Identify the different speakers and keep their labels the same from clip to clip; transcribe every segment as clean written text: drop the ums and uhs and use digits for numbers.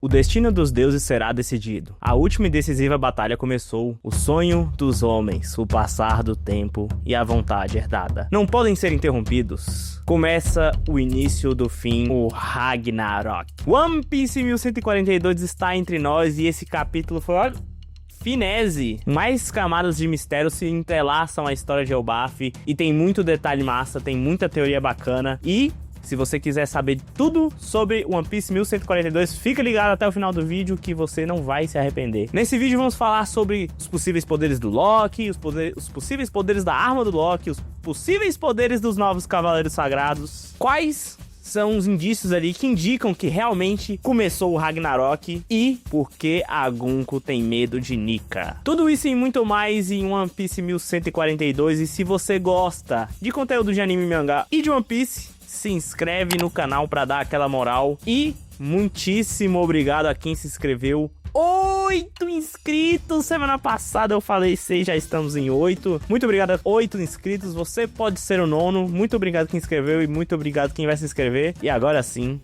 Speaker 1: O destino dos deuses será decidido. A última e decisiva batalha começou. O sonho dos homens, o passar do tempo e a vontade herdada não podem ser interrompidos. Começa o início do fim, o Ragnarok. One Piece 1142 está entre nós e esse capítulo foi, olha, finese. Mais camadas de mistério se entrelaçam à história de Elbaf e tem muito detalhe massa, tem muita teoria bacana e... se você quiser saber tudo sobre One Piece 1142, fica ligado até o final do vídeo que você não vai se arrepender. Nesse vídeo vamos falar sobre os possíveis poderes do Loki, os possíveis poderes da arma do Loki, os possíveis poderes dos novos Cavaleiros Sagrados, quais são os indícios ali que indicam que realmente começou o Ragnarok e por que a Gunko tem medo de Nika. Tudo isso e muito mais em One Piece 1142, e se você gosta de conteúdo de anime, mangá e de One Piece, se inscreve no canal pra dar aquela moral. E muitíssimo obrigado a quem se inscreveu. 8 inscritos! Semana passada eu falei 6, já estamos em 8. Muito obrigado a 8 inscritos. Você pode ser o 9º. Muito obrigado quem inscreveu e muito obrigado quem vai se inscrever. E agora sim,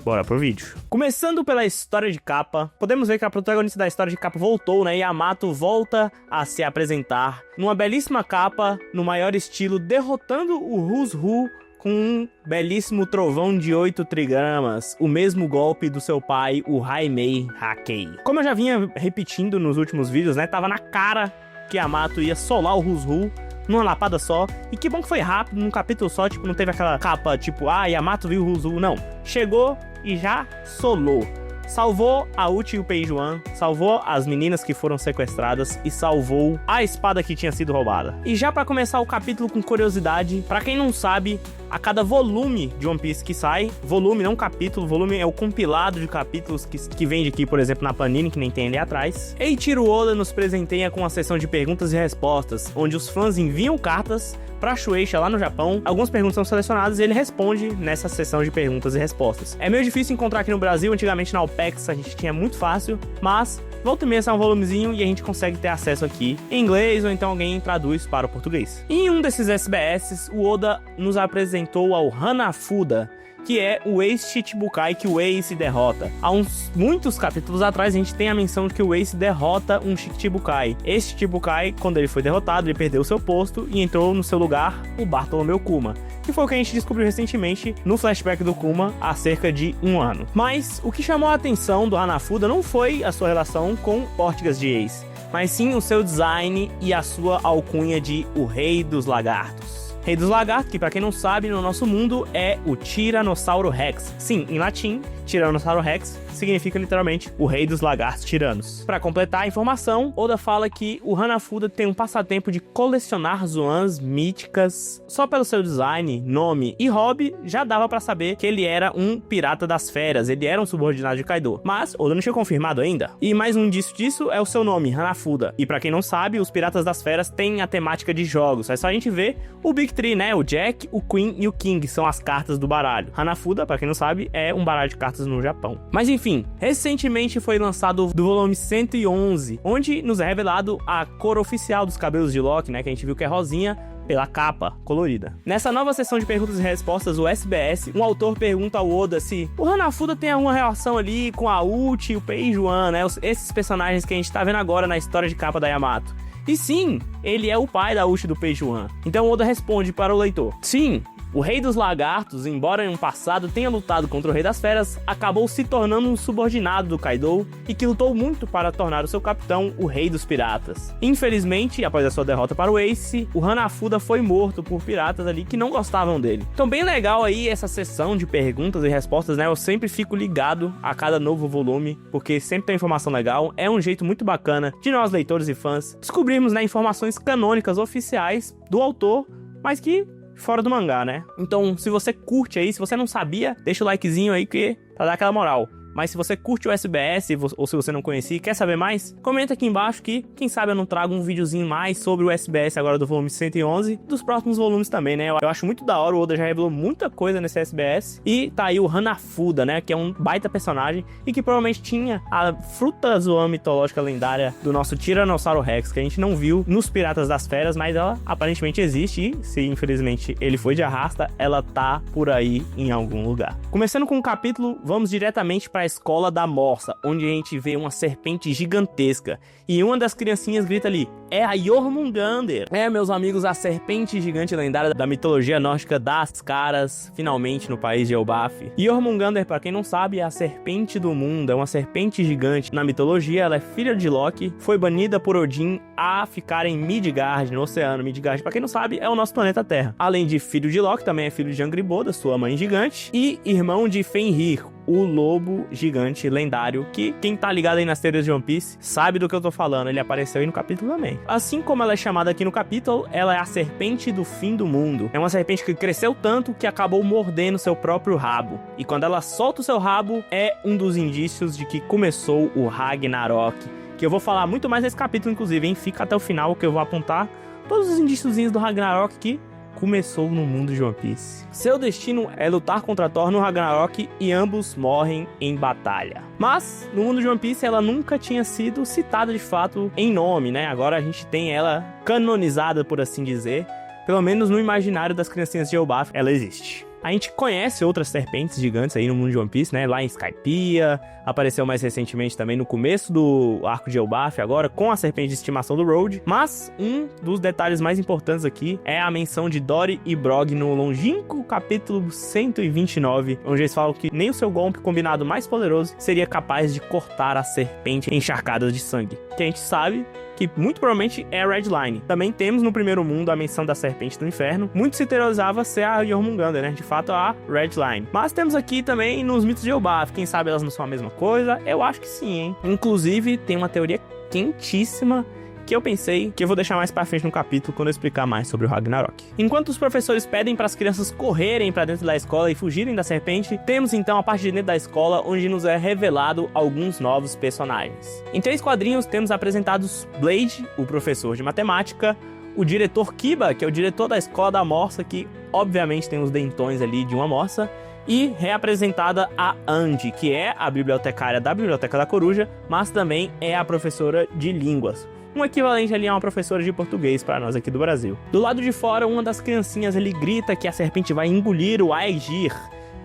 Speaker 1: bora pro vídeo. Começando pela história de capa, podemos ver que a protagonista da história de capa voltou, né? Yamato volta a se apresentar numa belíssima capa, no maior estilo, derrotando o Who's Who com um belíssimo trovão de 8 trigramas, o mesmo golpe do seu pai, o Haimei Hakei. Como eu já vinha repetindo nos últimos vídeos, né, tava na cara que Yamato ia solar o Who's Who numa lapada só, e que bom que foi rápido, num capítulo só, tipo, não teve aquela capa, tipo, Yamato viu o Who's Who, não. Chegou e já solou. Salvou a Uchi e o Peijuan, salvou as meninas que foram sequestradas e salvou a espada que tinha sido roubada. E já pra começar o capítulo com curiosidade, pra quem não sabe, a cada volume de One Piece que sai, volume não capítulo, volume é o compilado de capítulos que vende aqui, por exemplo, na Panini, que nem tem ali atrás. Eiichiro Oda nos presenteia com uma sessão de perguntas e respostas, onde os fãs enviam cartas pra Shueisha lá no Japão. Algumas perguntas são selecionadas e ele responde nessa sessão de perguntas e respostas. É meio difícil encontrar aqui no Brasil, antigamente na OPEX a gente tinha muito fácil, mas volta e meia sai um volumezinho e a gente consegue ter acesso aqui em inglês ou então alguém traduz para o português. Em um desses SBS, o Oda nos apresentou ao Hanafuda, que é o ex-Chichibukai que o Ace derrota. Há muitos capítulos atrás a gente tem a menção de que o Ace derrota um Chichibukai. Esse Chichibukai, quando ele foi derrotado, ele perdeu seu posto e entrou no seu lugar o Bartolomeu Kuma, que foi o que a gente descobriu recentemente no flashback do Kuma há cerca de 1 ano. Mas o que chamou a atenção do Hanafuda não foi a sua relação com Ortigas de Ace, mas sim o seu design e a sua alcunha de o Rei dos Lagartos. Rei dos Lagartos, que pra quem não sabe, no nosso mundo é o Tiranossauro Rex. Sim, em latim, Tiranossauro Rex significa literalmente o Rei dos Lagartos Tiranos. Pra completar a informação, Oda fala que o Hanafuda tem um passatempo de colecionar zoans míticas. Só pelo seu design, nome e hobby, já dava pra saber que ele era um pirata das feras, ele era um subordinado de Kaido. Mas Oda não tinha confirmado ainda. E mais um indício disso é o seu nome, Hanafuda. E pra quem não sabe, os piratas das feras têm a temática de jogos. É só a gente ver o Big Three, né? O Jack, o Queen e o King são as cartas do baralho. Hanafuda, pra quem não sabe, é um baralho de cartas no Japão. Mas enfim, recentemente foi lançado do volume 111, onde nos é revelado a cor oficial dos cabelos de Loki, né? Que a gente viu que é rosinha pela capa colorida. Nessa nova sessão de perguntas e respostas, o SBS, um autor pergunta ao Oda se o Hanafuda tem alguma relação ali com a Uchi e o Peijuan, né? Esses personagens que a gente tá vendo agora na história de capa da Yamato. E sim, ele é o pai da Uchi e do Peijuan. Então Oda responde para o leitor: sim, o Rei dos Lagartos, embora em um passado tenha lutado contra o Rei das Feras, acabou se tornando um subordinado do Kaido e que lutou muito para tornar o seu capitão o Rei dos Piratas. Infelizmente, após a sua derrota para o Ace, o Hanafuda foi morto por piratas ali que não gostavam dele. Então bem legal aí essa sessão de perguntas e respostas, né? Eu sempre fico ligado a cada novo volume, porque sempre tem informação legal. É um jeito muito bacana de nós, leitores e fãs, descobrirmos, né, informações canônicas oficiais do autor, mas que fora do mangá, né? Então, se você curte aí, se você não sabia, deixa o likezinho aí pra dar aquela moral. Mas se você curte o SBS ou se você não conhecia e quer saber mais, comenta aqui embaixo que, quem sabe eu não trago um videozinho mais sobre o SBS agora do volume 111, dos próximos volumes também, né? Eu acho muito da hora, o Oda já revelou muita coisa nesse SBS. E tá aí o Hanafuda, né? Que é um baita personagem e que provavelmente tinha a fruta zoan mitológica lendária do nosso Tiranossauro Rex, que a gente não viu nos Piratas das Feras, mas ela aparentemente existe e, se infelizmente ele foi de arrasta, ela tá por aí em algum lugar. Começando com o capítulo, vamos diretamente para escola da Morsa, onde a gente vê uma serpente gigantesca. E uma das criancinhas grita ali, é a Jormungandr. Meus amigos, a serpente gigante lendária da mitologia nórdica dá as caras, finalmente, no país de Elbaf. Jormungandr, pra quem não sabe, é a serpente do mundo, é uma serpente gigante. Na mitologia, ela é filha de Loki, foi banida por Odin a ficar em Midgard, no oceano. Midgard, pra quem não sabe, é o nosso planeta Terra. Além de filho de Loki, também é filho de Angrboda, sua mãe gigante, e irmão de Fenrir, o lobo gigante lendário, que quem tá ligado aí nas teorias de One Piece sabe do que eu tô falando, ele apareceu aí no capítulo também. Assim como ela é chamada aqui no capítulo, ela é a serpente do fim do mundo. É uma serpente que cresceu tanto que acabou mordendo seu próprio rabo. E quando ela solta o seu rabo, é um dos indícios de que começou o Ragnarok. Que eu vou falar muito mais nesse capítulo, inclusive, hein? Fica até o final que eu vou apontar todos os indíciozinhos do Ragnarok que começou no mundo de One Piece. Seu destino é lutar contra Thor no Ragnarok e ambos morrem em batalha. Mas, no mundo de One Piece, ela nunca tinha sido citada de fato em nome, né? Agora a gente tem ela canonizada, por assim dizer. Pelo menos no imaginário das criancinhas de Elbaf, ela existe. A gente conhece outras serpentes gigantes aí no mundo de One Piece, né? Lá em Skypiea, apareceu mais recentemente também no começo do arco de Elbaf, agora com a serpente de estimação do Road. Mas um dos detalhes mais importantes aqui é a menção de Dory e Brog no longínquo capítulo 129, onde eles falam que nem o seu golpe combinado mais poderoso seria capaz de cortar a serpente encharcada de sangue. Que a gente sabe que muito provavelmente é a Redline. Também temos no primeiro mundo a menção da serpente do inferno. Muito se teorizava ser a Jormungandr, né? De fato, a Redline. Mas temos aqui também nos mitos de Elbaf. Quem sabe elas não são a mesma coisa? Eu acho que sim, hein? Inclusive, tem uma teoria quentíssima que eu pensei que eu vou deixar mais pra frente no capítulo quando eu explicar mais sobre o Ragnarok. Enquanto os professores pedem para as crianças correrem pra dentro da escola e fugirem da serpente, temos então a parte de dentro da escola onde nos é revelado alguns novos personagens. Em 3 quadrinhos temos apresentados Blade, o professor de matemática, o diretor Kiba, que é o diretor da escola da Morsa, que obviamente tem os dentões ali de uma morsa, e reapresentada a Andy, que é a bibliotecária da Biblioteca da Coruja, mas também é a professora de línguas. Um equivalente ali a uma professora de português para nós aqui do Brasil. Do lado de fora, uma das criancinhas ali grita que a serpente vai engolir o Aegir.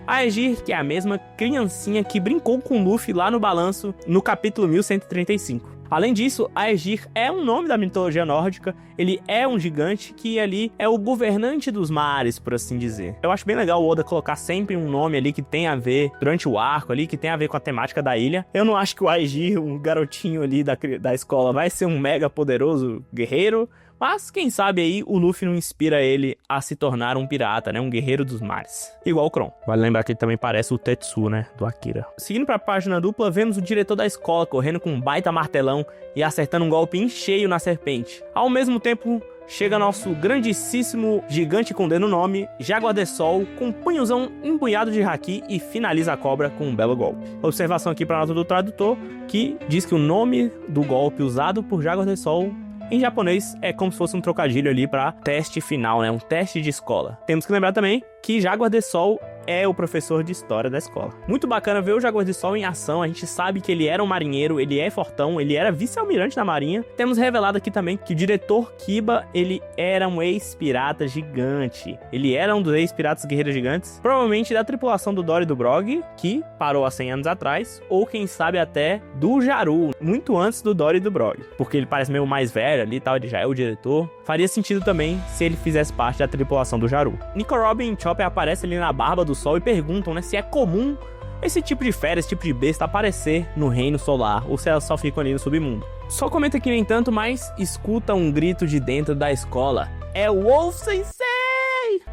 Speaker 1: Aegir, que é a mesma criancinha que brincou com o Luffy lá no balanço no capítulo 1135. Além disso, Aegir é um nome da mitologia nórdica, ele é um gigante que ali é o governante dos mares, por assim dizer. Eu acho bem legal o Oda colocar sempre um nome ali que tem a ver, durante o arco ali, que tem a ver com a temática da ilha. Eu não acho que o Aegir, um garotinho ali da escola, vai ser um mega poderoso guerreiro, mas quem sabe aí o Luffy não inspira ele a se tornar um pirata, né? Um guerreiro dos mares. Igual o Kron. Vale lembrar que ele também parece o Tetsu, né? Do Akira. Seguindo pra página dupla, vemos o diretor da escola correndo com um baita martelão e acertando um golpe em cheio na serpente. Ao mesmo tempo, chega nosso grandíssimo gigante com D no nome, Jaguar de Sol, com um punhozão empunhado de haki e finaliza a cobra com um belo golpe. Observação aqui pra nota do tradutor, que diz que o nome do golpe usado por Jaguar de Sol em japonês é como se fosse um trocadilho ali para teste final, né? Um teste de escola. Temos que lembrar também que Jaguar de Sol é o professor de história da escola. Muito bacana ver o Jaguar de Sol em ação. A gente sabe que ele era um marinheiro, ele é fortão, ele era vice-almirante da marinha. Temos revelado aqui também que o diretor Kiba, ele era um ex-pirata gigante. Ele era um dos ex-piratas guerreiros gigantes, provavelmente da tripulação do Dory e do Brog, que parou há 100 anos atrás, ou quem sabe até do Jaru, muito antes do Dory e do Brog, porque ele parece meio mais velho ali e tal, ele já é o diretor. Faria sentido também se ele fizesse parte da tripulação do Jaru. Nico Robin e Chopper aparecem ali na barba do sol e perguntam, né, se é comum esse tipo de fera, esse tipo de besta aparecer no reino solar, ou se elas só ficam ali no submundo. Só comenta aqui, no entanto, mas escuta um grito de dentro da escola. É o Wolf Sensei!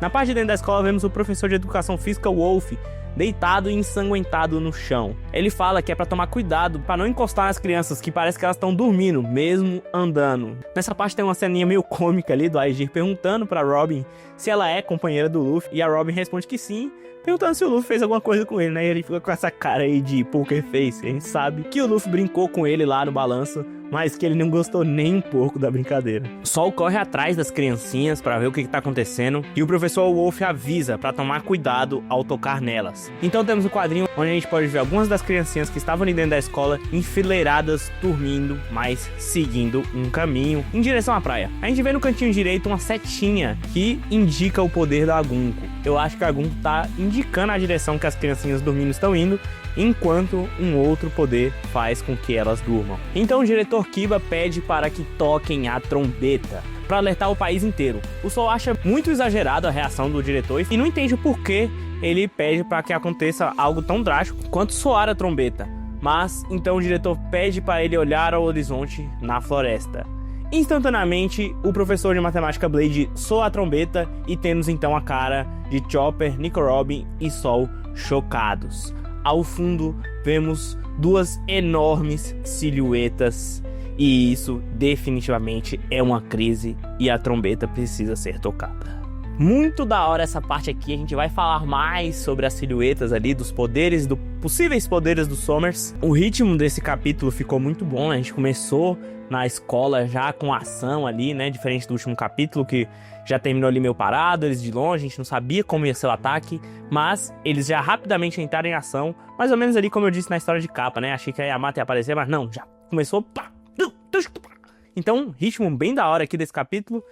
Speaker 1: Na parte de dentro da escola vemos o professor de educação física Wolf, deitado e ensanguentado no chão. Ele fala que é pra tomar cuidado pra não encostar nas crianças, que parece que elas estão dormindo, mesmo andando. Nessa parte tem uma ceninha meio cômica ali do Aegir perguntando pra Robin se ela é companheira do Luffy, e a Robin responde que sim, perguntando se o Luffy fez alguma coisa com ele, né? E ele fica com essa cara aí de poker face. A gente sabe que o Luffy brincou com ele lá no balanço, mas que ele não gostou nem um pouco da brincadeira. O Sol corre atrás das criancinhas pra ver o que tá acontecendo, e o professor Wolf avisa pra tomar cuidado ao tocar nelas. Então temos um quadrinho onde a gente pode ver algumas das criancinhas que estavam ali dentro da escola enfileiradas, dormindo, mas seguindo um caminho em direção à praia. A gente vê no cantinho direito uma setinha que indica o poder da Agunko. Eu acho que a Agunko tá indicando a direção que as criancinhas dormindo estão indo, enquanto um outro poder faz com que elas durmam. Então o diretor Kiba pede para que toquem a trombeta, para alertar o país inteiro. O Sol acha muito exagerado a reação do diretor e não entende o porquê ele pede para que aconteça algo tão drástico quanto soar a trombeta. Mas então o diretor pede para ele olhar ao horizonte na floresta. Instantaneamente, o professor de matemática Blade soa a trombeta e temos então a cara de Chopper, Nico Robin e Sol chocados. Ao fundo, vemos duas enormes silhuetas e isso definitivamente é uma crise e a trombeta precisa ser tocada. Muito da hora essa parte aqui, a gente vai falar mais sobre as silhuetas ali, dos poderes, possíveis poderes dos Somers. O ritmo desse capítulo ficou muito bom, né? A gente começou na escola já com ação ali, né? Diferente do último capítulo, que já terminou ali meio parado, eles de longe, a gente não sabia como ia ser o ataque, mas eles já rapidamente entraram em ação, mais ou menos ali como eu disse na história de capa, né? Achei que a Yamato ia aparecer, mas não, já começou. Então, ritmo bem da hora aqui desse capítulo.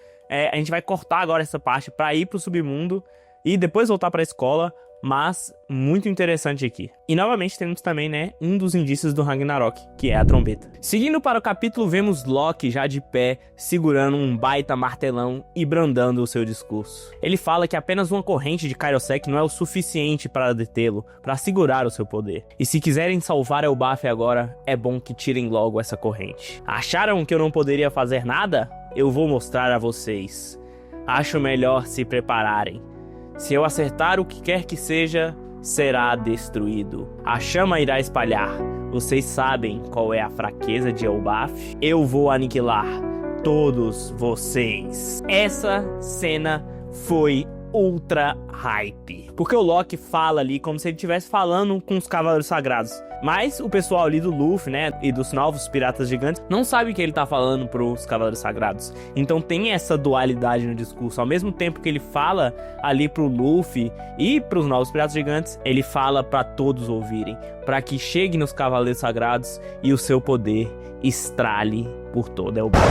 Speaker 1: A gente vai cortar agora essa parte para ir pro submundo e depois voltar para a escola, mas muito interessante aqui. E novamente temos também, né, um dos indícios do Ragnarok, que é a trombeta. Seguindo para o capítulo, vemos Loki já de pé, segurando um baita martelão e brandando o seu discurso. Ele fala que apenas uma corrente de Kairosek não é o suficiente para detê-lo, para segurar o seu poder. E se quiserem salvar Elbaf agora, é bom que tirem logo essa corrente. Acharam que eu não poderia fazer nada? Eu vou mostrar a vocês. Acho melhor se prepararem. Se eu acertar o que quer que seja, será destruído. A chama irá espalhar. Vocês sabem qual é a fraqueza de Elbaf? Eu vou aniquilar todos vocês. Essa cena foi ultra hype, porque o Loki fala ali como se ele estivesse falando com os Cavaleiros Sagrados. Mas o pessoal ali do Luffy, né, e dos novos Piratas Gigantes, não sabe que ele tá falando pros Cavaleiros Sagrados. Então tem essa dualidade no discurso. Ao mesmo tempo que ele fala ali pro Luffy e pros novos Piratas Gigantes, ele fala pra todos ouvirem, pra que chegue nos Cavaleiros Sagrados e o seu poder estrale por toda Elbaf.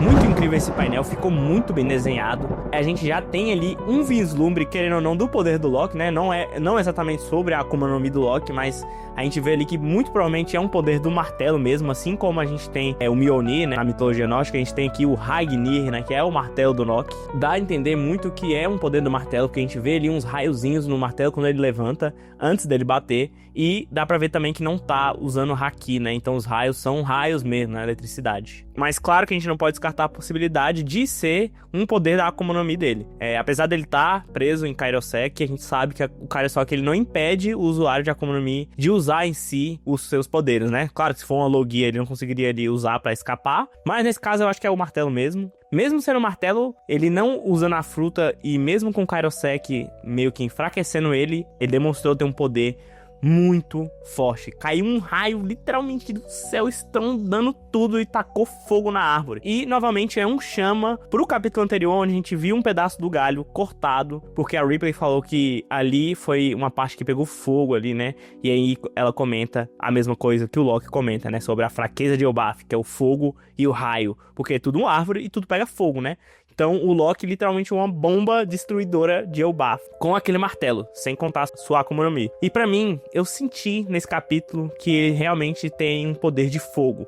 Speaker 1: Muito incrível esse painel, ficou muito bem desenhado. A gente já tem ali um vislumbre, querendo ou não, do poder do Loki, né? Não exatamente sobre a Akuma no Mi do Loki, mas a gente vê ali que muito provavelmente é um poder do martelo mesmo, assim como a gente tem o Mjolnir, né? Na mitologia nórdica, a gente tem aqui o Ragnir, né? Que é o martelo do Loki. Dá a entender muito que é um poder do martelo, porque a gente vê ali uns raiozinhos no martelo quando ele levanta, antes dele bater, e dá pra ver também que não tá usando Haki, né? Então os raios são raios mesmo, né? Eletricidade. Mas claro que a gente não pode descartar a possibilidade de ser um poder da Akuma no Mi dele. Apesar dele estar preso em Kairosek, a gente sabe que o Kairosek ele não impede o usuário de Akuma no Mi de usar em si os seus poderes, né? Claro que se for uma Logia ele não conseguiria ali usar pra escapar, mas nesse caso eu acho que é o martelo mesmo. Mesmo sendo um martelo, ele não usando a fruta e mesmo com o Kairosek meio que enfraquecendo ele demonstrou ter um poder muito forte. Caiu um raio literalmente do céu, estrondando tudo e tacou fogo na árvore. E novamente é um chama pro capítulo anterior, onde a gente viu um pedaço do galho cortado, porque a Ripley falou que ali foi uma parte que pegou fogo ali, né? E aí ela comenta a mesma coisa que o Loki comenta, né? Sobre a fraqueza de Elbaf, que é o fogo e o raio, porque é tudo uma árvore e tudo pega fogo, né? Então o Loki literalmente é uma bomba destruidora de Elbaf, com aquele martelo, sem contar sua Akuma no Mi. E pra mim, eu senti nesse capítulo que ele realmente tem um poder de fogo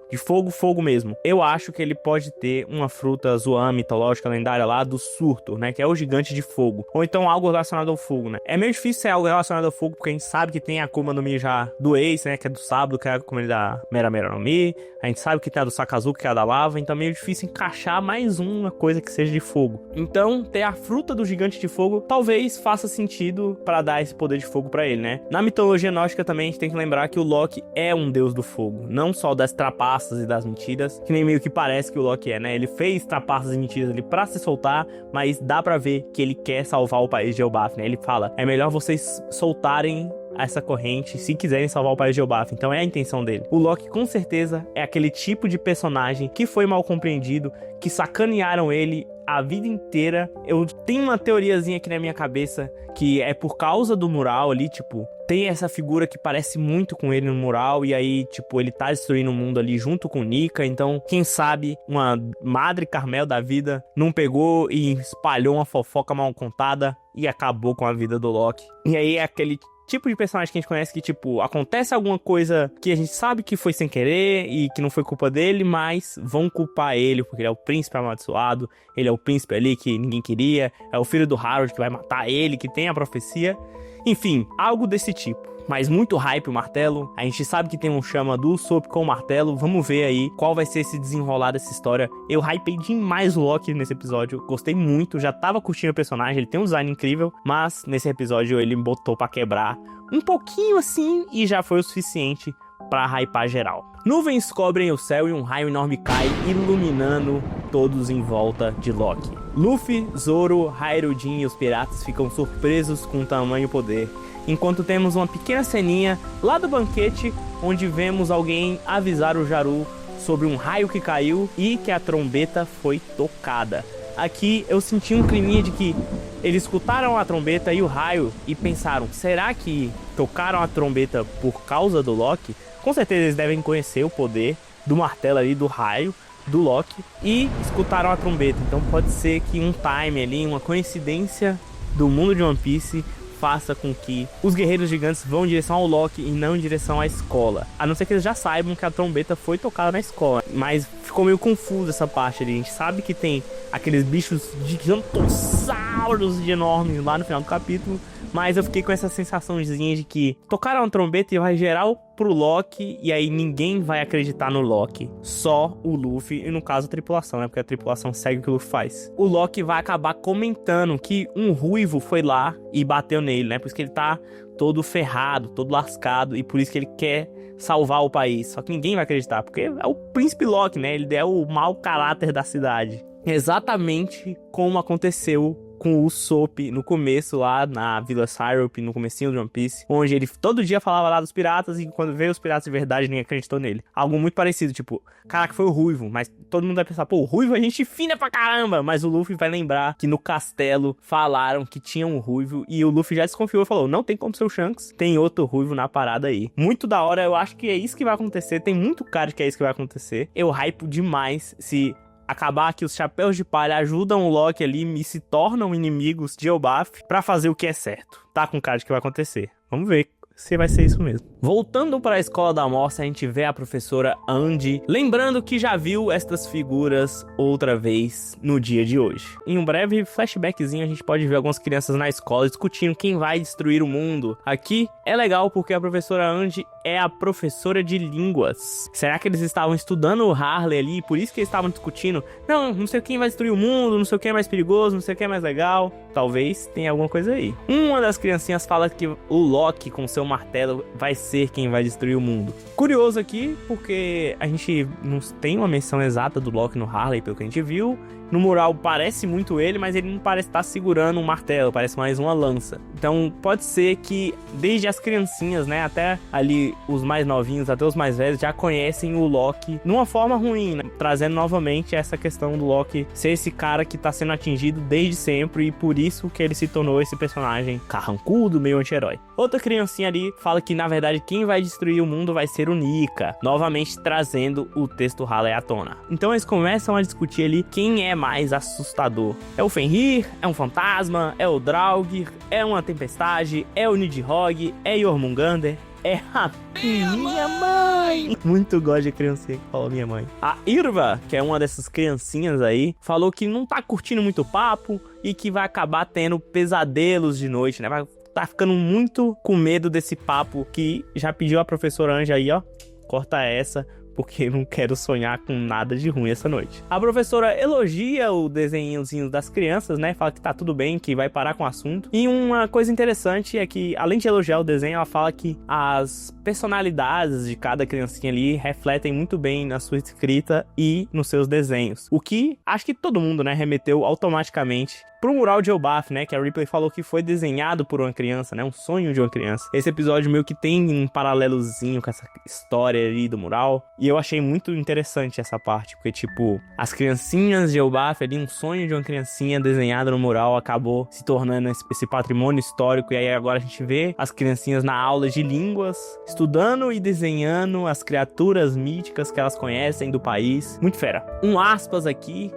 Speaker 1: mesmo. Eu acho que ele pode ter uma fruta Zoan mitológica lendária lá do Surtur, né, que é o gigante de fogo, ou então algo relacionado ao fogo, né. É meio difícil ser algo relacionado ao fogo, porque a gente sabe que tem a Akuma no Mi já do Ace, né, que é do sábado, que é a Akuma da Mera Mera no Mi. A gente sabe que tem a do Sakazuki, que é a da lava, então é meio difícil encaixar mais uma coisa que seja de fogo. Então, ter a fruta do gigante de fogo talvez faça sentido para dar esse poder de fogo para ele, né? Na mitologia nórdica também a gente tem que lembrar que o Loki é um deus do fogo, não só das trapaças e das mentiras, que nem meio que parece que o Loki é, né? Ele fez trapaças e mentiras ali para se soltar, mas dá para ver que ele quer salvar o país de Elbaf, né? Ele fala: é melhor vocês soltarem essa corrente se quiserem salvar o país de Elbaf. Então é a intenção dele. O Loki com certeza é aquele tipo de personagem que foi mal compreendido, que sacanearam ele a vida inteira. Eu tenho uma teoriazinha aqui na minha cabeça que é por causa do mural ali, tipo, tem essa figura que parece muito com ele no mural, e aí, tipo, ele tá destruindo o mundo ali junto com Nika. Então, quem sabe uma Madre Carmel da vida não pegou e espalhou uma fofoca mal contada e acabou com a vida do Loki. E aí é aquele tipo de personagem que a gente conhece que, tipo, acontece alguma coisa que a gente sabe que foi sem querer e que não foi culpa dele, mas vão culpar ele porque ele é o príncipe amaldiçoado, ele é o príncipe ali que ninguém queria, é o filho do Harold que vai matar ele, que tem a profecia. Enfim, algo desse tipo. Mas muito hype o martelo. A gente sabe que tem um chama do Usopp com o martelo. Vamos ver aí qual vai ser esse desenrolar dessa história. Eu hypei demais o Loki nesse episódio. Gostei muito, já tava curtindo o personagem. Ele tem um design incrível, mas nesse episódio ele botou pra quebrar um pouquinho assim e já foi o suficiente pra hypar geral. Nuvens cobrem o céu e um raio enorme cai, iluminando todos em volta de Loki. Luffy, Zoro, Hyruddin e os piratas ficam surpresos com o tamanho poder, enquanto temos uma pequena ceninha lá do banquete, onde vemos alguém avisar o Jaru sobre um raio que caiu e que a trombeta foi tocada. Aqui eu senti um climinha de que eles escutaram a trombeta e o raio e pensaram, será que tocaram a trombeta por causa do Loki? Com certeza eles devem conhecer o poder do martelo ali, do raio, do Loki, e escutaram a trombeta. Então pode ser que um time ali, uma coincidência do mundo de One Piece faça com que os guerreiros gigantes vão em direção ao Loki e não em direção à escola. A não ser que eles já saibam que a trombeta foi tocada na escola. Mas ficou meio confuso essa parte ali. A gente sabe que tem aqueles bichos gigantossauros de enormes lá no final do capítulo. Mas eu fiquei com essa sensaçãozinha de que tocaram a trombeta e vai gerar pro Loki, e aí ninguém vai acreditar no Loki, só o Luffy, e no caso a tripulação, né, porque a tripulação segue o que o Luffy faz. O Loki vai acabar comentando que um ruivo foi lá e bateu nele, né, por isso que ele tá todo ferrado, todo lascado, e por isso que ele quer salvar o país, só que ninguém vai acreditar, porque é o príncipe Loki, né, ele é o mau caráter da cidade. Exatamente como aconteceu com o Usopp no começo lá na Vila Syrup, no comecinho do One Piece, onde ele todo dia falava lá dos piratas e quando veio os piratas de verdade ninguém acreditou nele. Algo muito parecido, tipo, caraca, foi o Ruivo, mas todo mundo vai pensar, pô, o Ruivo é gente fina pra caramba, mas o Luffy vai lembrar que no castelo falaram que tinha um Ruivo e o Luffy já desconfiou e falou, não tem como ser o Shanks, tem outro Ruivo na parada aí. Muito da hora, eu acho que é isso que vai acontecer, tem muito cara de que é isso que vai acontecer. Eu hypo demais se acabar que os chapéus de palha ajudam o Loki ali e se tornam inimigos de Elbaf pra fazer o que é certo. Tá com cara de que vai acontecer. Vamos ver se vai ser isso mesmo. Voltando para a escola da morsa, a gente vê a professora Andy, lembrando que já viu estas figuras outra vez no dia de hoje. Em um breve flashbackzinho, a gente pode ver algumas crianças na escola discutindo quem vai destruir o mundo. Aqui é legal porque a professora Andy é a professora de línguas. Será que eles estavam estudando o Harley ali, por isso que eles estavam discutindo? Não sei quem vai destruir o mundo, não sei o que é mais perigoso, não sei o que é mais legal. Talvez tenha alguma coisa aí. Uma das criancinhas fala que o Loki com seu martelo vai ser quem vai destruir o mundo. Curioso aqui, porque a gente não tem uma menção exata do Loki no Harley, pelo que a gente viu. No mural parece muito ele, mas ele não parece estar segurando um martelo, parece mais uma lança. Então pode ser que desde as criancinhas, né, até ali os mais novinhos, até os mais velhos, já conhecem o Loki numa forma ruim, né? Trazendo novamente essa questão do Loki ser esse cara que tá sendo atingido desde sempre e por isso que ele se tornou esse personagem carrancudo, meio anti-herói. Outra criancinha ali fala que na verdade quem vai destruir o mundo vai ser o Nika, novamente trazendo o texto Harley à tona. Então eles começam a discutir ali quem é mais assustador. É o Fenrir? É um fantasma? É o Draugr? É uma tempestade? É o Nidhogg? É Jormungandr? É a minha mãe! Muito gosto de criancinha que fala minha mãe. A Irva, que é uma dessas criancinhas aí, falou que não tá curtindo muito o papo e que vai acabar tendo pesadelos de noite, né? Vai tá ficando muito com medo desse papo que já pediu a professora Anja aí, ó. Corta essa, porque não quero sonhar com nada de ruim essa noite. A professora elogia o desenhozinho das crianças, né? Fala que tá tudo bem, que vai parar com o assunto. E uma coisa interessante é que, além de elogiar o desenho, ela fala que as personalidades de cada criancinha ali refletem muito bem na sua escrita e nos seus desenhos. O que, acho que todo mundo, né, remeteu automaticamente pro mural de Elbaf, né, que a Ripley falou que foi desenhado por uma criança, né, um sonho de uma criança. Esse episódio meio que tem um paralelozinho com essa história ali do mural, e eu achei muito interessante essa parte, porque, tipo, as criancinhas de Elbaf ali, um sonho de uma criancinha desenhado no mural, acabou se tornando esse patrimônio histórico, e aí agora a gente vê as criancinhas na aula de línguas, estudando e desenhando as criaturas míticas que elas conhecem do país. Muito fera. Um aspas aqui,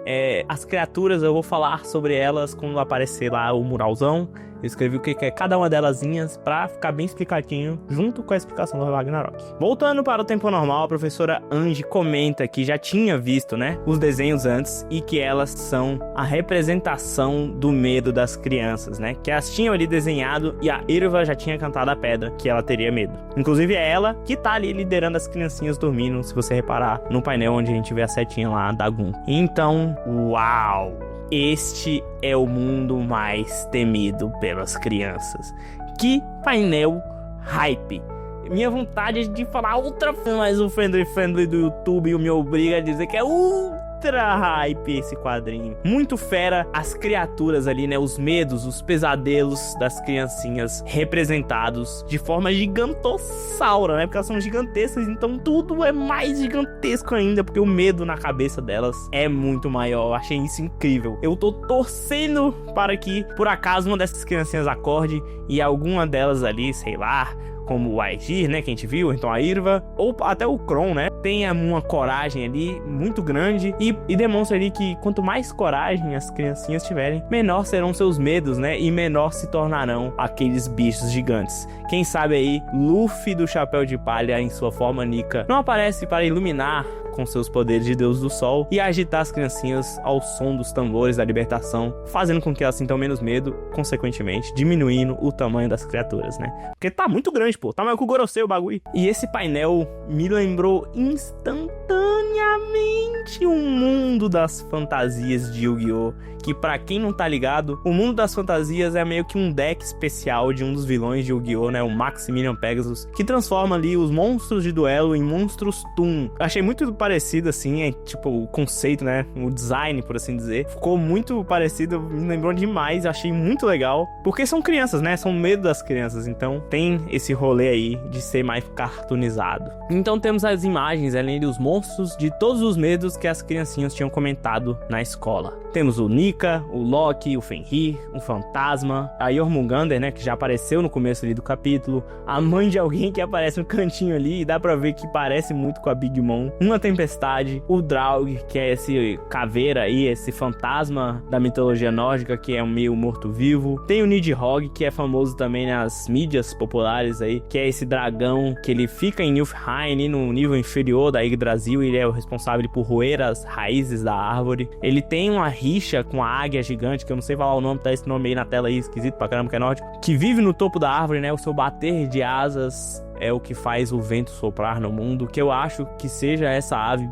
Speaker 1: as criaturas, eu vou falar sobre elas delas quando aparecer lá o muralzão. Eu escrevi o que é cada uma delasinhas pra ficar bem explicadinho, junto com a explicação do Ragnarok. Voltando para o tempo normal, a professora Angie comenta que já tinha visto, né, os desenhos antes e que elas são a representação do medo das crianças, né? Que elas tinham ali desenhado e a Yrva já tinha cantado a pedra que ela teria medo. Inclusive é ela que tá ali liderando as criancinhas dormindo, se você reparar no painel onde a gente vê a setinha lá da Gun. Então, uau! Este é o mundo mais temido pelas crianças. Que painel hype! Minha vontade é de falar outra, mas o friendly do YouTube me obriga a dizer que é ultra hype esse quadrinho. Muito fera, as criaturas ali, né? Os medos, os pesadelos das criancinhas representados de forma gigantossaura, né? Porque elas são gigantescas, então tudo é mais gigantesco ainda, porque o medo na cabeça delas é muito maior. Eu achei isso incrível. Eu tô torcendo para que, por acaso, uma dessas criancinhas acorde e alguma delas ali, sei lá, como o Aegir, né, que a gente viu, então a Yrva, ou até o Kron, né, tenha uma coragem ali muito grande e demonstra ali que quanto mais coragem as criancinhas tiverem, menor serão seus medos, né, e menor se tornarão aqueles bichos gigantes. Quem sabe aí, Luffy do Chapéu de Palha em sua forma Nika não aparece para iluminar com seus poderes de Deus do Sol e agitar as criancinhas ao som dos tambores da libertação, fazendo com que elas sintam menos medo, consequentemente diminuindo o tamanho das criaturas, né? Porque tá muito grande, pô, tá maior que o Gorosei o bagulho. E esse painel me lembrou instantaneamente o mundo das fantasias de Yu-Gi-Oh! Que pra quem não tá ligado, o mundo das fantasias é meio que um deck especial de um dos vilões de Yu-Gi-Oh! Né? O Maximilian Pegasus, que transforma ali os monstros de duelo em monstros Toon. Achei muito parecido, assim, tipo, o conceito, né? O design, por assim dizer. Ficou muito parecido, me lembrou demais, achei muito legal. Porque são crianças, né? São medo das crianças, então tem esse rolê aí de ser mais cartoonizado. Então temos as imagens, além dos monstros, de todos os medos que as criancinhas tinham comentado na escola. Temos o Nika, o Loki, o Fenrir, um fantasma, a Jormungandr, né, que já apareceu no começo ali do capítulo, a mãe de alguém que aparece no cantinho ali e dá pra ver que parece muito com a Big Mom, uma tempestade, o Draug, que é esse caveira aí, esse fantasma da mitologia nórdica, que é um meio morto-vivo. Tem o Nidhogg, que é famoso também nas mídias populares aí, que é esse dragão que ele fica em Niflheim, no nível inferior da Yggdrasil, e ele é o responsável por roer as raízes da árvore. Ele tem uma rixa com a águia gigante, que eu não sei falar o nome, tá esse nome aí na tela aí, esquisito pra caramba, que é nórdico, que vive no topo da árvore, né? O seu bater de asas é o que faz o vento soprar no mundo, que eu acho que seja essa ave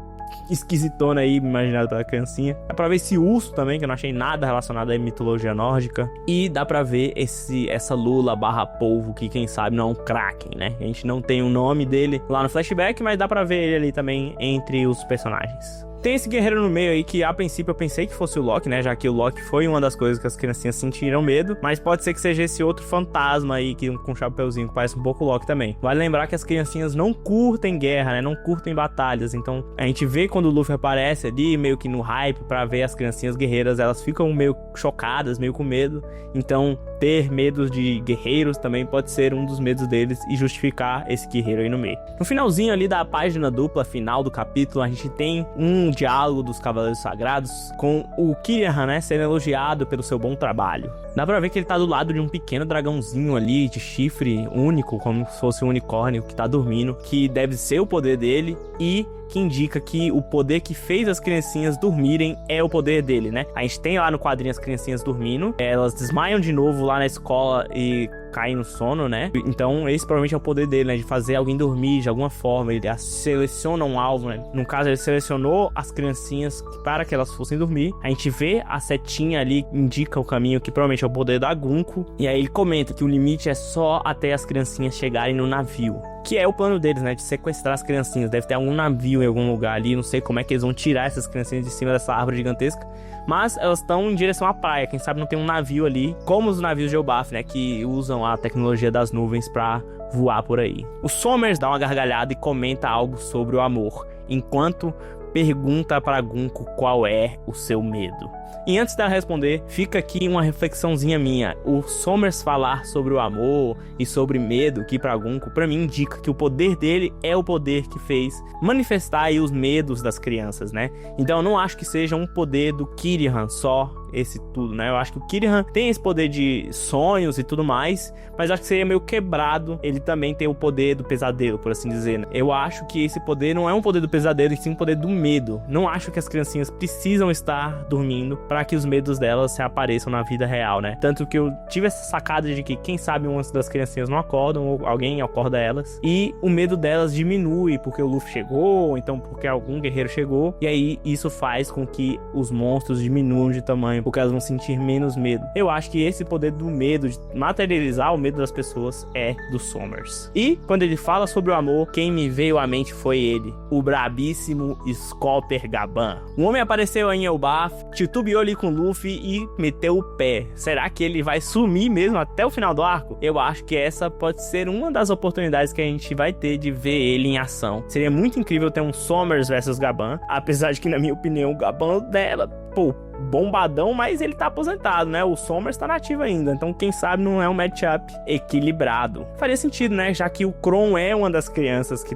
Speaker 1: esquisitona aí, imaginada pela criancinha. Dá pra ver esse urso também, que eu não achei nada relacionado à mitologia nórdica. E dá pra ver essa lula barra polvo, que quem sabe não é um Kraken, né? A gente não tem o nome dele lá no flashback, mas dá pra ver ele ali também entre os personagens. Tem esse guerreiro no meio aí que a princípio eu pensei que fosse o Loki, né? Já que o Loki foi uma das coisas que as criancinhas sentiram medo. Mas pode ser que seja esse outro fantasma aí que com um chapeuzinho que parece um pouco o Loki também. Vale lembrar que as criancinhas não curtem guerra, né? Não curtem batalhas. Então a gente vê quando o Luffy aparece ali, meio que no hype, pra ver as criancinhas guerreiras, elas ficam meio chocadas, meio com medo. Então ter medo de guerreiros também pode ser um dos medos deles e justificar esse guerreiro aí no meio. No finalzinho ali da página dupla final do capítulo, a gente tem um diálogo dos Cavaleiros Sagrados com o Kirian, né, sendo elogiado pelo seu bom trabalho. Dá pra ver que ele tá do lado de um pequeno dragãozinho ali, de chifre único, como se fosse um unicórnio que tá dormindo, que deve ser o poder dele e que indica que o poder que fez as criancinhas dormirem é o poder dele, né? A gente tem lá no quadrinho as criancinhas dormindo, elas desmaiam de novo lá na escola e caem no sono, né? Então esse provavelmente é o poder dele, né? De fazer alguém dormir de alguma forma. Ele seleciona um alvo, né? No caso, ele selecionou as criancinhas para que elas fossem dormir. A gente vê a setinha ali, indica o caminho, que provavelmente é o poder da Gunko. E aí ele comenta que o limite é só até as criancinhas chegarem no navio, que é o plano deles, né? De sequestrar as criancinhas. Deve ter algum navio em algum lugar ali. Não sei como é que eles vão tirar essas criancinhas de cima dessa árvore gigantesca. Mas elas estão em direção à praia. Quem sabe não tem um navio ali, como os navios de Elbaf, né? Que usam a tecnologia das nuvens pra voar por aí. O Sommers dá uma gargalhada e comenta algo sobre o amor, enquanto pergunta pra Gunko qual é o seu medo. E antes dela responder, fica aqui uma reflexãozinha minha. O Sommers falar sobre o amor e sobre medo aqui pra Gunko, pra mim indica que o poder dele é o poder que fez manifestar aí os medos das crianças, né? Então eu não acho que seja um poder do Kirian só esse tudo, né? Eu acho que o Killian tem esse poder de sonhos e tudo mais, mas eu acho que seria meio quebrado ele também ter o poder do pesadelo, por assim dizer, né? Eu acho que esse poder não é um poder do pesadelo, e sim um poder do medo. Não acho que as criancinhas precisam estar dormindo para que os medos delas se apareçam na vida real, né? Tanto que eu tive essa sacada de que, quem sabe, umas das criancinhas não acordam, ou alguém acorda elas, e o medo delas diminui porque o Luffy chegou, ou então porque algum guerreiro chegou, e aí isso faz com que os monstros diminuam de tamanho, porque elas vão sentir menos medo. Eu acho que esse poder do medo, de materializar o medo das pessoas, é do Sommers. E quando ele fala sobre o amor, quem me veio à mente foi ele, o brabíssimo Scopper Gaban. O homem apareceu em Elbaf, titubeou ali com o Luffy e meteu o pé. Será que ele vai sumir mesmo até o final do arco? Eu acho que essa pode ser uma das oportunidades que a gente vai ter de ver ele em ação. Seria muito incrível ter um Sommers versus Gaban, apesar de que, na minha opinião, o Gaban dela, pô, bombadão, mas ele tá aposentado, né? O Sommers tá nativo ainda, então quem sabe não é um matchup equilibrado. Faria sentido, né? Já que o Kron é uma das crianças que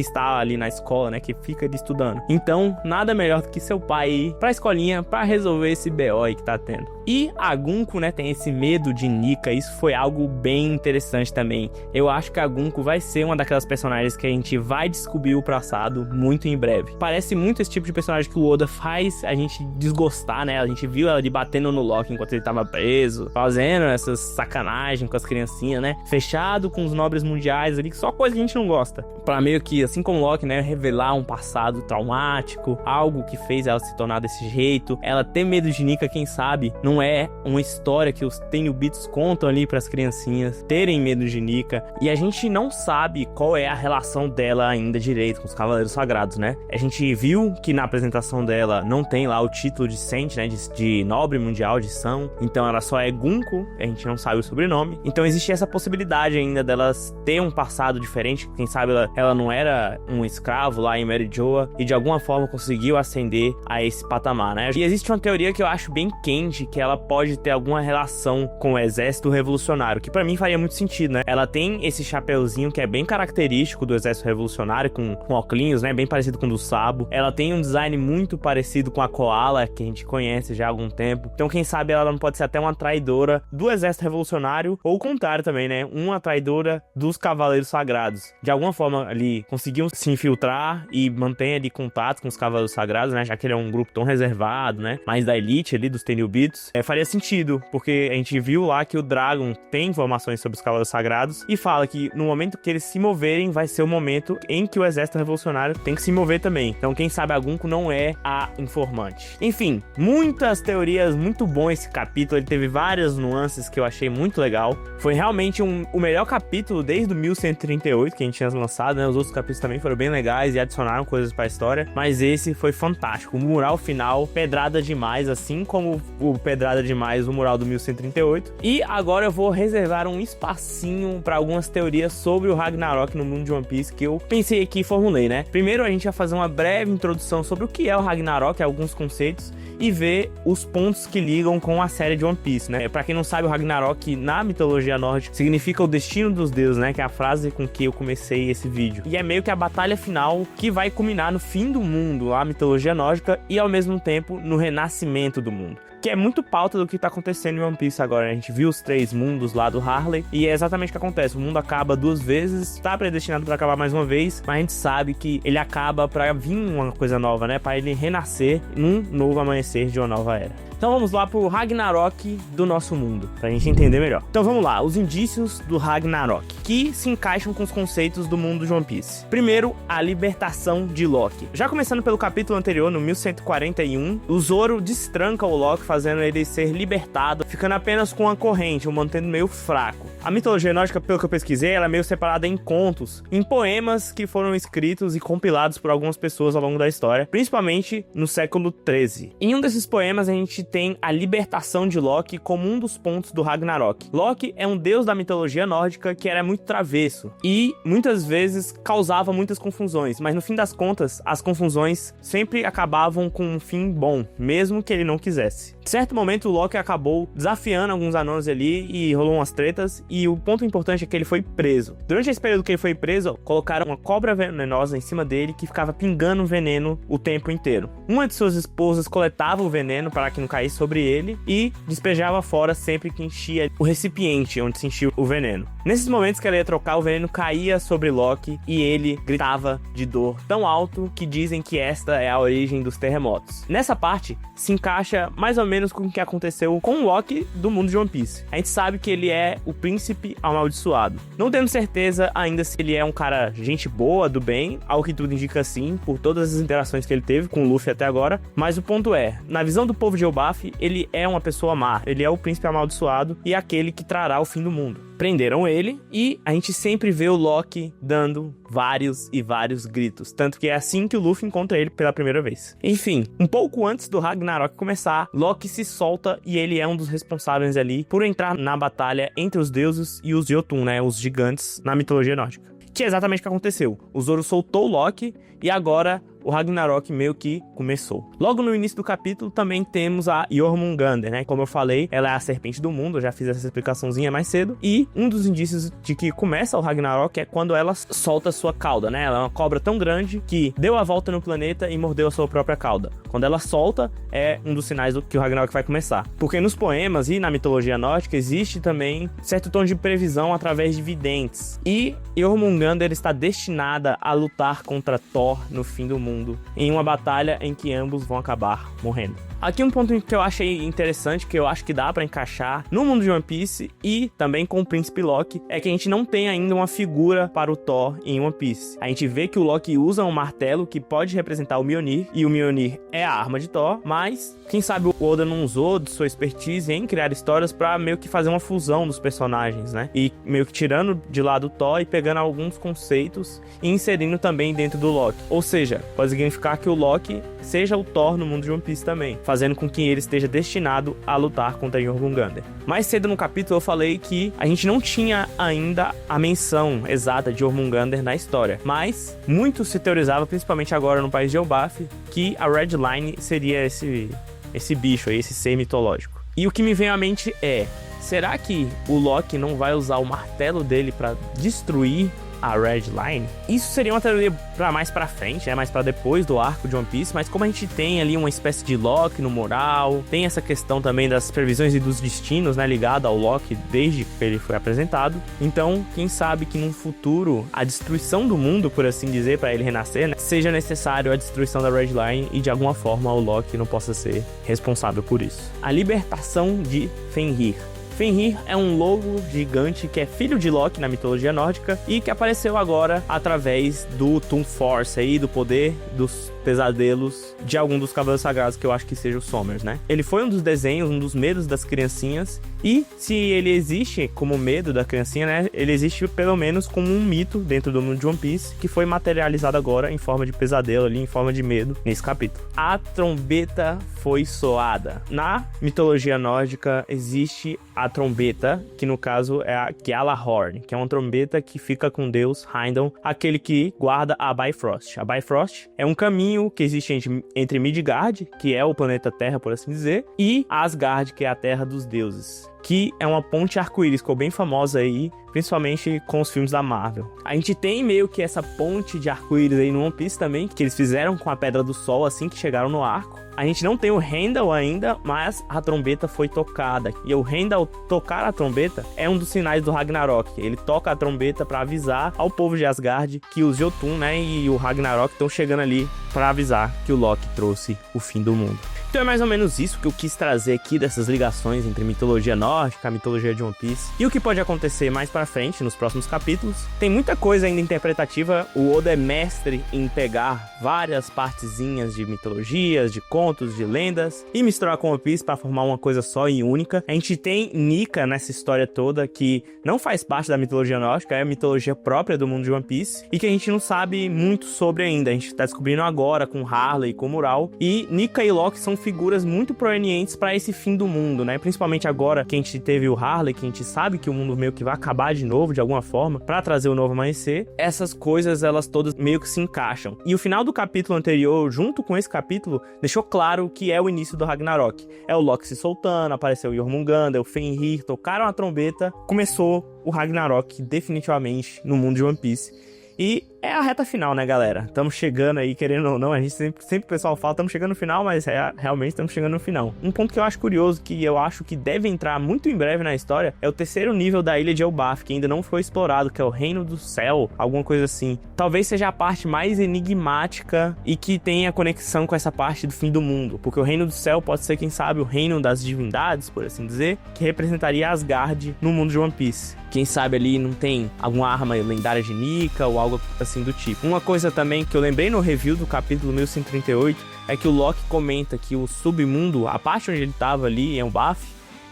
Speaker 1: está ali na escola, né? Que fica ali estudando. Então, nada melhor do que seu pai ir pra escolinha pra resolver esse BO aí que tá tendo. E a Gunko, né, tem esse medo de Nika. Isso foi algo bem interessante também. Eu acho que a Gunko vai ser uma daquelas personagens que a gente vai descobrir o passado muito em breve. Parece muito esse tipo de personagem que o Oda faz a gente desgostar, né? A gente viu ela ali batendo no Loki enquanto ele tava preso, fazendo essas sacanagens com as criancinhas, né? Fechado com os nobres mundiais ali, só coisa que a gente não gosta. Pra meio que, assim como o Loki, né, revelar um passado traumático, algo que fez ela se tornar desse jeito. Ela ter medo de Nika, quem sabe, não é uma história que os Tenryubits contam ali pras criancinhas terem medo de Nika. E a gente não sabe qual é a relação dela ainda direito com os Cavaleiros Sagrados, né? A gente viu que na apresentação dela não tem lá o título de Saint, né, de nobre mundial de São, então ela só é Gunko, a gente não sabe o sobrenome. Então existe essa possibilidade ainda delas ter um passado diferente. Quem sabe ela não era um escravo lá em Meritjoa e de alguma forma conseguiu ascender a esse patamar, né? E existe uma teoria que eu acho bem quente, que ela pode ter alguma relação com o exército revolucionário, que pra mim faria muito sentido, né? Ela tem esse chapeuzinho que é bem característico do exército revolucionário, com óculos, né? Bem parecido com o do Sabo. Ela tem um design muito parecido com a Koala, que a gente conhece já há algum tempo. Então, quem sabe ela não pode ser até uma traidora do exército revolucionário, ou o contrário também, né? Uma traidora dos Cavaleiros Sagrados. De alguma forma ali, conseguiu se infiltrar e mantém ali contato com os Cavaleiros Sagrados, né? Já que ele é um grupo tão reservado, né? Mais da elite ali, dos Tenryubits. Faria sentido, porque a gente viu lá que o Dragon tem informações sobre os Cavaleiros Sagrados e fala que no momento que eles se moverem, vai ser o momento em que o exército revolucionário tem que se mover também. Então, quem sabe a Gunko não é a informante. Enfim, muitas teorias, muito bom esse capítulo. Ele teve várias nuances que eu achei muito legal. Foi realmente o melhor capítulo desde o 1138 que a gente tinha lançado, né? Os outros capítulos também foram bem legais e adicionaram coisas pra história, mas esse foi fantástico. O mural final, pedrada demais, assim como o pedrada demais, o mural do 1138. E agora eu vou reservar um espacinho pra algumas teorias sobre o Ragnarok no mundo de One Piece que eu pensei aqui e formulei, né? Primeiro a gente vai fazer uma breve introdução sobre o que é o Ragnarok, alguns conceitos, e ver os pontos que ligam com a série de One Piece, né? Pra quem não sabe, o Ragnarok na mitologia nórdica significa o destino dos deuses, né? Que é a frase com que eu comecei esse vídeo. E é meio que a batalha final que vai culminar no fim do mundo, a mitologia nórdica, e ao mesmo tempo no renascimento do mundo. Que é muito pauta do que tá acontecendo em One Piece agora. A gente viu os 3 mundos lá do Harley e é exatamente o que acontece. O mundo acaba 2 vezes, tá predestinado pra acabar mais uma vez, mas a gente sabe que ele acaba pra vir uma coisa nova, né? Pra ele renascer num novo amanhecer de uma nova era. Então vamos lá pro Ragnarok do nosso mundo, pra gente entender melhor. Então vamos lá, os indícios do Ragnarok, que se encaixam com os conceitos do mundo de One Piece. Primeiro, a libertação de Loki. Já começando pelo capítulo anterior, no 1141, o Zoro destranca o Loki, fazendo ele ser libertado, ficando apenas com a corrente, o mantendo meio fraco. A mitologia nórdica, pelo que eu pesquisei, ela é meio separada em contos, em poemas que foram escritos e compilados por algumas pessoas ao longo da história, principalmente no século XIII. Em um desses poemas, a gente tem a libertação de Loki como um dos pontos do Ragnarok. Loki é um deus da mitologia nórdica que era muito travesso e muitas vezes causava muitas confusões, mas no fim das contas, as confusões sempre acabavam com um fim bom, mesmo que ele não quisesse. Em certo momento, o Loki acabou desafiando alguns anões ali e rolou umas tretas, e o ponto importante é que ele foi preso. Durante esse período que ele foi preso, colocaram uma cobra venenosa em cima dele que ficava pingando veneno o tempo inteiro. Uma de suas esposas coletava o veneno para que não caísse sobre ele e despejava fora sempre que enchia o recipiente onde se enchia o veneno. Nesses momentos que ela ia trocar, o veneno caía sobre Loki e ele gritava de dor tão alto que dizem que esta é a origem dos terremotos. Nessa parte, se encaixa mais ou menos com o que aconteceu com o Loki do mundo de One Piece. A gente sabe que ele é o príncipe amaldiçoado. Não temos certeza ainda se ele é um cara gente boa, do bem, ao que tudo indica sim, por todas as interações que ele teve com o Luffy até agora, mas o ponto é, na visão do povo de Elbaf, ele é uma pessoa má, ele é o príncipe amaldiçoado e aquele que trará o fim do mundo. Prenderam ele e a gente sempre vê o Loki dando vários e vários gritos, tanto que é assim que o Luffy encontra ele pela primeira vez. Enfim, um pouco antes do Ragnarok começar, Loki se solta e ele é um dos responsáveis ali por entrar na batalha entre os deuses e os Jotun, né, os gigantes na mitologia nórdica. Que é exatamente o que aconteceu. O Zoro soltou o Loki e agora o Ragnarok meio que começou. Logo no início do capítulo também temos a Jormungandr, né? Como eu falei, ela é a serpente do mundo, eu já fiz essa explicaçãozinha mais cedo. E um dos indícios de que começa o Ragnarok é quando ela solta sua cauda, né? Ela é uma cobra tão grande que deu a volta no planeta e mordeu a sua própria cauda. Quando ela solta, é um dos sinais do que o Ragnarok vai começar. Porque nos poemas e na mitologia nórdica existe também certo tom de previsão através de videntes. E Jormungandr está destinada a lutar contra Thor no fim do mundo, em uma batalha em que ambos vão acabar morrendo. Aqui um ponto que eu achei interessante, que eu acho que dá pra encaixar no mundo de One Piece e também com o Príncipe Loki, é que a gente não tem ainda uma figura para o Thor em One Piece. A gente vê que o Loki usa um martelo que pode representar o Mjolnir, e o Mjolnir é a arma de Thor, mas quem sabe o Oda não usou de sua expertise em criar histórias pra meio que fazer uma fusão dos personagens, né? E meio que tirando de lado o Thor e pegando alguns conceitos e inserindo também dentro do Loki. Ou seja, pode significar que o Loki seja o Thor no mundo de One Piece também, fazendo com que ele esteja destinado a lutar contra Jormungandr. Mais cedo no capítulo eu falei que a gente não tinha ainda a menção exata de Jormungandr na história, mas muito se teorizava, principalmente agora no país de Elbaf, que a Red Line seria esse bicho aí, esse ser mitológico. E o que me vem à mente é, será que o Loki não vai usar o martelo dele para destruir a Red Line? Isso seria uma teoria pra mais pra frente, né? Mais pra depois do arco de One Piece, mas como a gente tem ali uma espécie de Loki no moral, tem essa questão também das previsões e dos destinos, né? Ligado ao Loki desde que ele foi apresentado. Então, quem sabe que num futuro a destruição do mundo, por assim dizer, pra ele renascer, né? Seja necessário a destruição da Red Line e de alguma forma o Loki não possa ser responsável por isso. A libertação de Fenrir. Fenrir é um lobo gigante que é filho de Loki na mitologia nórdica e que apareceu agora através do Toon Force aí, do poder dos pesadelos de algum dos Cavaleiros Sagrados, que eu acho que seja o Somers, né? Ele foi um dos desenhos, um dos medos das criancinhas, e se ele existe como medo da criancinha, né? Ele existe pelo menos como um mito dentro do mundo de One Piece, que foi materializado agora em forma de pesadelo ali, em forma de medo nesse capítulo. A trombeta foi soada. Na mitologia nórdica existe a trombeta, que no caso é a Gjallarhorn, que é uma trombeta que fica com Deus Heimdall, aquele que guarda a Bifrost. A Bifrost é um caminho que existe entre Midgard, que é o planeta Terra, por assim dizer, e Asgard, que é a terra dos deuses, que é uma ponte arco-íris, ficou bem famosa aí, principalmente com os filmes da Marvel. A gente tem meio que essa ponte de arco-íris aí no One Piece também, que eles fizeram com a Pedra do Sol assim que chegaram no arco. A gente não tem o Heimdall ainda, mas a trombeta foi tocada. E o Heimdall tocar a trombeta é um dos sinais do Ragnarok. Ele toca a trombeta para avisar ao povo de Asgard que os Jotun, né, e o Ragnarok estão chegando ali para avisar que o Loki trouxe o fim do mundo. Então é mais ou menos isso que eu quis trazer aqui dessas ligações entre mitologia nórdica, a mitologia de One Piece e o que pode acontecer mais pra frente nos próximos capítulos. Tem muita coisa ainda interpretativa, o Oda é mestre em pegar várias partezinhas de mitologias, de contos, de lendas e misturar com One Piece pra formar uma coisa só e única. A gente tem Nika nessa história toda que não faz parte da mitologia nórdica, é a mitologia própria do mundo de One Piece e que a gente não sabe muito sobre ainda. A gente tá descobrindo agora com Harley e com Mural, e Nika e Loki são são figuras muito proeminentes para esse fim do mundo, né? Principalmente agora que a gente teve o Harley, que a gente sabe que o mundo meio que vai acabar de novo, de alguma forma, para trazer o novo amanhecer. Essas coisas, elas todas meio que se encaixam. E o final do capítulo anterior, junto com esse capítulo, deixou claro que é o início do Ragnarok. É o Loki se soltando, apareceu o Jormungandr, o Fenrir, tocaram a trombeta, começou o Ragnarok definitivamente no mundo de One Piece. E é a reta final, né, galera? Estamos chegando aí, querendo ou não, a gente sempre o pessoal fala, estamos chegando no final, mas realmente estamos chegando no final. Um ponto que eu acho curioso, que eu acho que deve entrar muito em breve na história, é o terceiro nível da ilha de Elbaf, que ainda não foi explorado, que é o Reino do Céu, alguma coisa assim. Talvez seja a parte mais enigmática e que tenha conexão com essa parte do fim do mundo, porque o Reino do Céu pode ser, quem sabe, o reino das divindades, por assim dizer, que representaria Asgard no mundo de One Piece. Quem sabe ali não tem alguma arma lendária de Nika ou algo assim do tipo. Uma coisa também que eu lembrei no review do capítulo 1138 é que o Loki comenta que o submundo, a parte onde ele estava ali em Elbaf,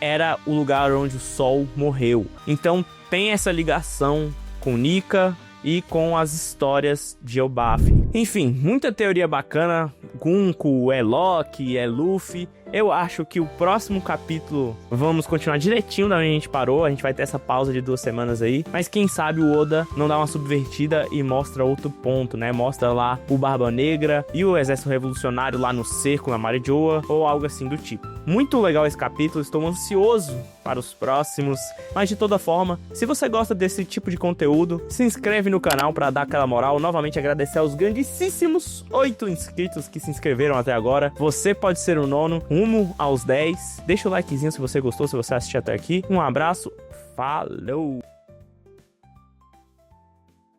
Speaker 1: era o lugar onde o Sol morreu. Então tem essa ligação com Nika e com as histórias de Elbaf. Enfim, muita teoria bacana. Gunko é Loki, é Luffy. Eu acho que o próximo capítulo vamos continuar direitinho da onde a gente parou. A gente vai ter essa pausa de 2 semanas aí. Mas quem sabe o Oda não dá uma subvertida e mostra outro ponto, né? Mostra lá o Barba Negra e o Exército Revolucionário lá no cerco na Marijoa ou algo assim do tipo. Muito legal esse capítulo, estou ansioso para os próximos. Mas de toda forma, se você gosta desse tipo de conteúdo, se inscreve no canal para dar aquela moral. Novamente agradecer aos grandíssimos 8 inscritos que se inscreveram até agora. Você pode ser o 9º, rumo aos 10. Deixa o likezinho se você gostou, se você assistiu até aqui. Um abraço, falou!